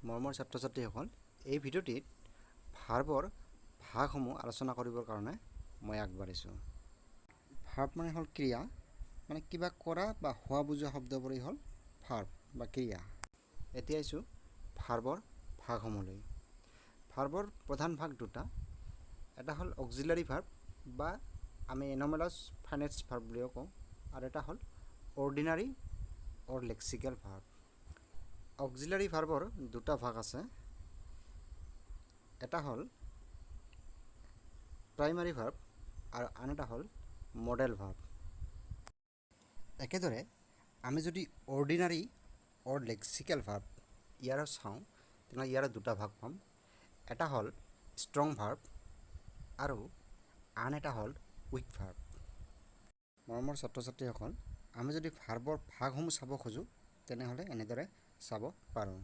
মৰমৰ ছাত্ৰ ছাত্ৰীসকল, এই ভিডিঅ'টিত ভাৰ্বৰ ভাগসমূহ আলোচনা কৰিবৰ কাৰণে মই আগবাঢ়িছোঁ। ভাৰ্ব মানে হ'ল ক্ৰিয়া, মানে কিবা কৰা বা হোৱা বুজোৱা শব্দবোৰেই হ'ল ভাৰ্ব বা ক্ৰিয়া। এতিয়া আহিছোঁ ভাৰ্বৰ ভাগসমূহলৈ। ভাৰ্বৰ প্ৰধান ভাগ দুটা, এটা হ'ল অক্সিলাৰী ভাৰ্ব বা আমি এনমেলাছ ফাইনেটছ ভাৰ্ব বুলিও কওঁ, আৰু এটা হ'ল অৰ্ডিনাৰী অৰ লেক্সিকেল ভাৰ্ব। অক্সিলাৰী ভাৰ্বৰ দুটা ভাগ আছে, এটা হ'ল প্ৰাইমাৰী ভাৰ্ব আৰু আন এটা হ'ল মডেল ভাৰ্ব। একেদৰে আমি যদি অৰ্ডিনাৰী অৰ লেক্সিকেল ভাৰ্ব ইয়াৰো চাওঁ, তেনেহ'লে ইয়াৰ দুটা ভাগ পাম, এটা হ'ল ষ্ট্ৰং ভাৰ্ব আৰু আন এটা হ'ল উইক ভাৰ্ব। মৰমৰ ছাত্ৰ ছাত্ৰীসকল, আমি যদি ভাৰ্বৰ ভাগসমূহ চাব খোজোঁ তেনেহ'লে এনেদৰে চাব পাৰোঁ।